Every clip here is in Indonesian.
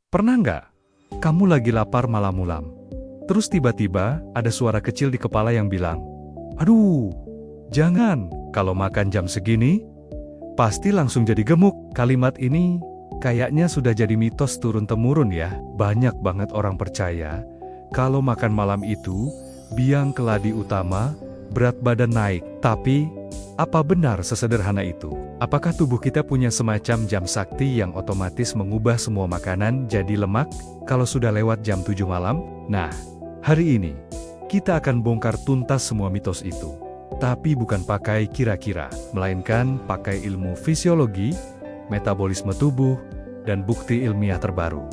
Pernah nggak? Kamu lagi lapar malam-malam. Terus tiba-tiba ada suara kecil di kepala yang bilang, "Aduh, jangan, kalau makan jam segini, pasti langsung jadi gemuk." Kalimat ini kayaknya sudah jadi mitos turun-temurun ya. Banyak banget orang percaya kalau makan malam itu biang keladi utama, berat badan naik. Tapi, apa benar sesederhana itu? Apakah tubuh kita punya semacam jam sakti yang otomatis mengubah semua makanan jadi lemak kalau sudah lewat jam 7 malam? Nah, hari ini kita akan bongkar tuntas semua mitos itu. Tapi bukan pakai kira-kira, melainkan pakai ilmu fisiologi, metabolisme tubuh, dan bukti ilmiah terbaru.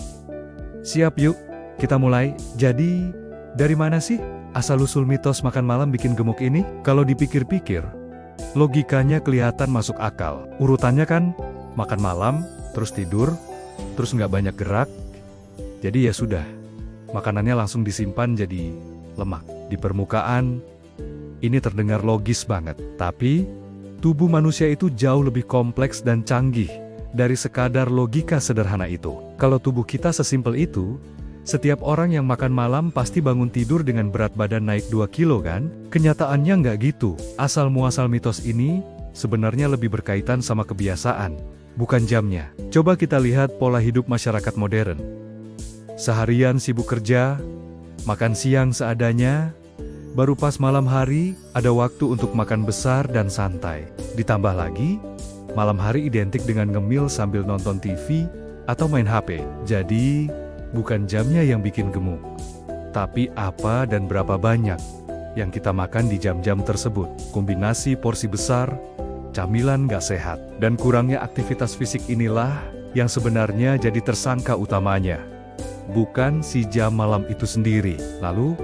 Siap yuk, kita mulai. Jadi, dari mana sih asal-usul mitos makan malam bikin gemuk ini? Kalau dipikir-pikir, logikanya kelihatan masuk akal. Urutannya kan, makan malam, terus tidur, terus nggak banyak gerak. Jadi ya sudah, makanannya langsung disimpan jadi lemak. Di permukaan, ini terdengar logis banget. Tapi, tubuh manusia itu jauh lebih kompleks dan canggih dari sekadar logika sederhana itu. Kalau tubuh kita sesimpel itu, setiap orang yang makan malam pasti bangun tidur dengan berat badan naik 2 kilo kan? Kenyataannya nggak gitu. Asal-muasal mitos ini sebenarnya lebih berkaitan sama kebiasaan, bukan jamnya. Coba kita lihat pola hidup masyarakat modern. Seharian sibuk kerja, makan siang seadanya, baru pas malam hari ada waktu untuk makan besar dan santai. Ditambah lagi, malam hari identik dengan ngemil sambil nonton TV atau main HP. Jadi, bukan jamnya yang bikin gemuk, tapi apa dan berapa banyak yang kita makan di jam-jam tersebut. Kombinasi porsi besar, camilan gak sehat, dan kurangnya aktivitas fisik inilah yang sebenarnya jadi tersangka utamanya, bukan si jam malam itu sendiri. Lalu,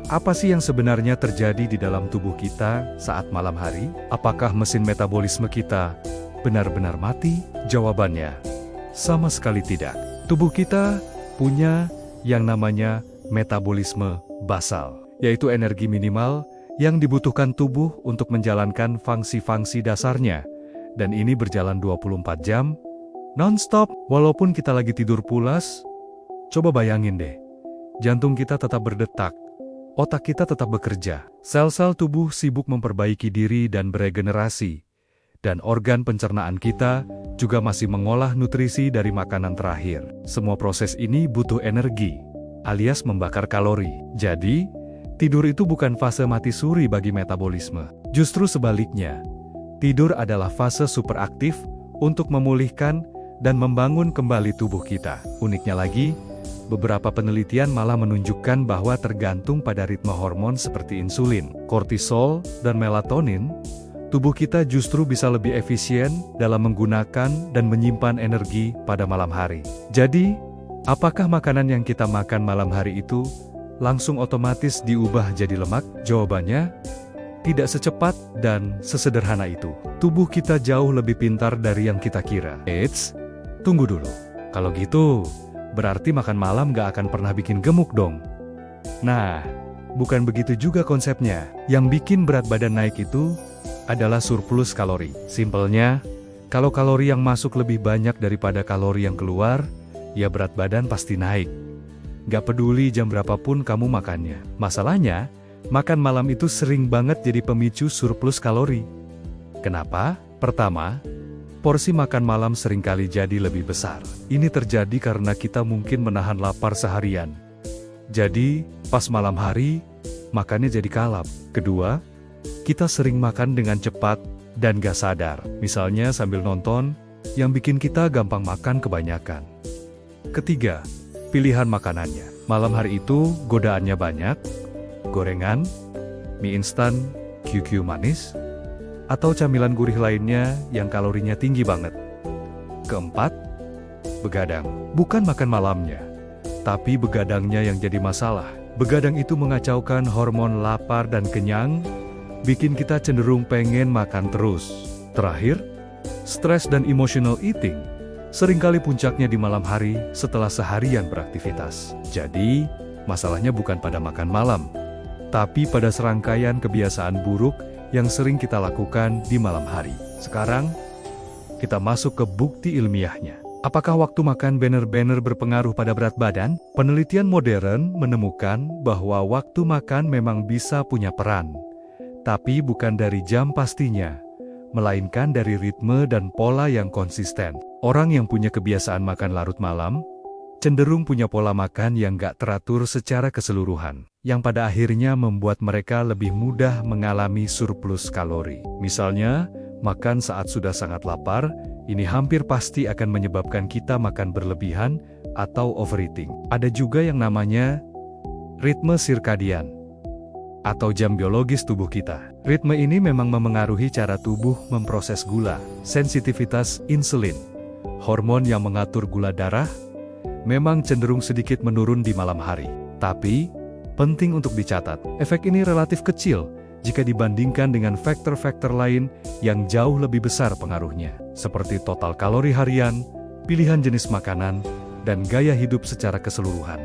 apa sih yang sebenarnya terjadi di dalam tubuh kita saat malam hari? Apakah mesin metabolisme kita benar-benar mati? Jawabannya, sama sekali tidak. Tubuh kita punya yang namanya metabolisme basal, yaitu energi minimal yang dibutuhkan tubuh untuk menjalankan fungsi-fungsi dasarnya. Dan ini berjalan 24 jam, non-stop, walaupun kita lagi tidur pulas. Coba bayangin deh, jantung kita tetap berdetak, otak kita tetap bekerja, sel-sel tubuh sibuk memperbaiki diri dan beregenerasi, dan organ pencernaan kita juga masih mengolah nutrisi dari makanan terakhir. Semua proses ini butuh energi, alias membakar kalori. Jadi, tidur itu bukan fase mati suri bagi metabolisme. Justru sebaliknya, tidur adalah fase superaktif untuk memulihkan dan membangun kembali tubuh kita. Uniknya lagi, beberapa penelitian malah menunjukkan bahwa tergantung pada ritme hormon seperti insulin, kortisol, dan melatonin, tubuh kita justru bisa lebih efisien dalam menggunakan dan menyimpan energi pada malam hari. Jadi, apakah makanan yang kita makan malam hari itu langsung otomatis diubah jadi lemak? Jawabannya, tidak secepat dan sesederhana itu. Tubuh kita jauh lebih pintar dari yang kita kira. Eits, tunggu dulu. Kalau gitu, berarti makan malam gak akan pernah bikin gemuk dong. Nah, bukan begitu juga konsepnya. Yang bikin berat badan naik itu adalah surplus kalori. Simpelnya, kalau kalori yang masuk lebih banyak daripada kalori yang keluar, ya berat badan pasti naik. Gak peduli jam berapapun kamu makannya. Masalahnya, makan malam itu sering banget jadi pemicu surplus kalori. Kenapa? Pertama, porsi makan malam seringkali jadi lebih besar. Ini terjadi karena kita mungkin menahan lapar seharian. Jadi, pas malam hari, makannya jadi kalap. Kedua, kita sering makan dengan cepat dan gak sadar. Misalnya sambil nonton, yang bikin kita gampang makan kebanyakan. Ketiga, pilihan makanannya. Malam hari itu godaannya banyak, gorengan, mie instan, QQ manis, atau camilan gurih lainnya yang kalorinya tinggi banget. Keempat, begadang. Bukan makan malamnya, tapi begadangnya yang jadi masalah. Begadang itu mengacaukan hormon lapar dan kenyang, bikin kita cenderung pengen makan terus. Terakhir, stres dan emotional eating. Seringkali puncaknya di malam hari setelah seharian beraktivitas. Jadi, masalahnya bukan pada makan malam, tapi pada serangkaian kebiasaan buruk yang sering kita lakukan di malam hari. Sekarang, kita masuk ke bukti ilmiahnya. Apakah waktu makan benar-benar berpengaruh pada berat badan? Penelitian modern menemukan bahwa waktu makan memang bisa punya peran, tapi bukan dari jam pastinya, melainkan dari ritme dan pola yang konsisten. Orang yang punya kebiasaan makan larut malam, cenderung punya pola makan yang gak teratur secara keseluruhan, yang pada akhirnya membuat mereka lebih mudah mengalami surplus kalori. Misalnya, makan saat sudah sangat lapar, ini hampir pasti akan menyebabkan kita makan berlebihan atau overeating. Ada juga yang namanya ritme sirkadian atau jam biologis tubuh kita. Ritme ini memang memengaruhi cara tubuh memproses gula, sensitivitas insulin, hormon yang mengatur gula darah, memang cenderung sedikit menurun di malam hari. Tapi, penting untuk dicatat, efek ini relatif kecil jika dibandingkan dengan faktor-faktor lain yang jauh lebih besar pengaruhnya, seperti total kalori harian, pilihan jenis makanan, dan gaya hidup secara keseluruhan.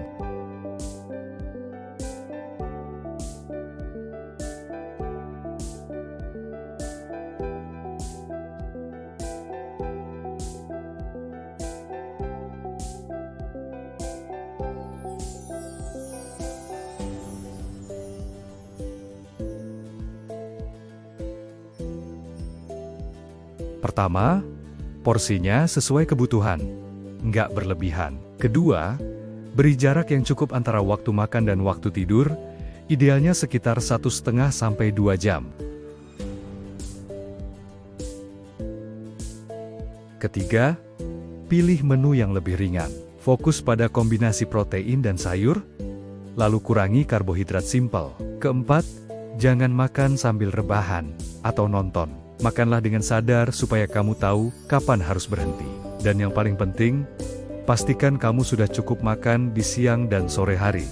Pertama, porsinya sesuai kebutuhan, nggak berlebihan. Kedua, beri jarak yang cukup antara waktu makan dan waktu tidur, idealnya sekitar 1,5 sampai 2 jam. Ketiga, pilih menu yang lebih ringan. Fokus pada kombinasi protein dan sayur, lalu kurangi karbohidrat simpel. Keempat, jangan makan sambil rebahan atau nonton. Makanlah dengan sadar supaya kamu tahu kapan harus berhenti. Dan yang paling penting, pastikan kamu sudah cukup makan di siang dan sore hari.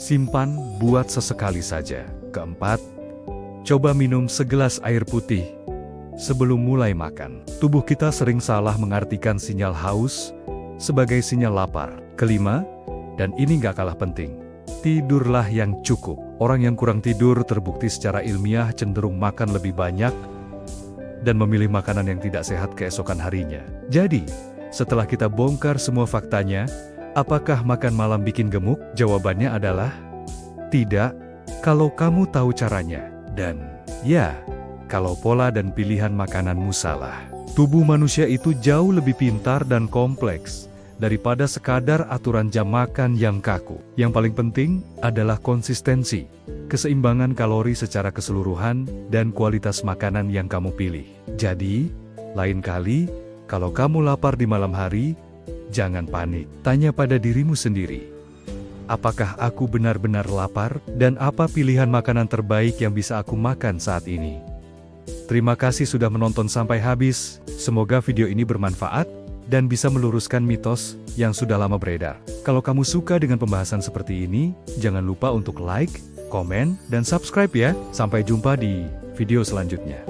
Simpan buat sesekali saja. Keempat, coba minum segelas air putih sebelum mulai makan. Tubuh kita sering salah mengartikan sinyal haus sebagai sinyal lapar. Kelima, dan ini gak kalah penting, tidurlah yang cukup. Orang yang kurang tidur terbukti secara ilmiah cenderung makan lebih banyak dan memilih makanan yang tidak sehat keesokan harinya. Jadi, setelah kita bongkar semua faktanya, apakah makan malam bikin gemuk? Jawabannya adalah tidak, kalau kamu tahu caranya. Dan ya, kalau pola dan pilihan makananmu salah. Tubuh manusia itu jauh lebih pintar dan kompleks daripada sekadar aturan jam makan yang kaku. Yang paling penting adalah konsistensi, keseimbangan kalori secara keseluruhan, dan kualitas makanan yang kamu pilih. Jadi, lain kali, kalau kamu lapar di malam hari, jangan panik. Tanya pada dirimu sendiri, apakah aku benar-benar lapar? Dan apa pilihan makanan terbaik yang bisa aku makan saat ini? Terima kasih sudah menonton sampai habis. Semoga video ini bermanfaat dan bisa meluruskan mitos yang sudah lama beredar. Kalau kamu suka dengan pembahasan seperti ini, jangan lupa untuk like, komen, dan subscribe ya. Sampai jumpa di video selanjutnya.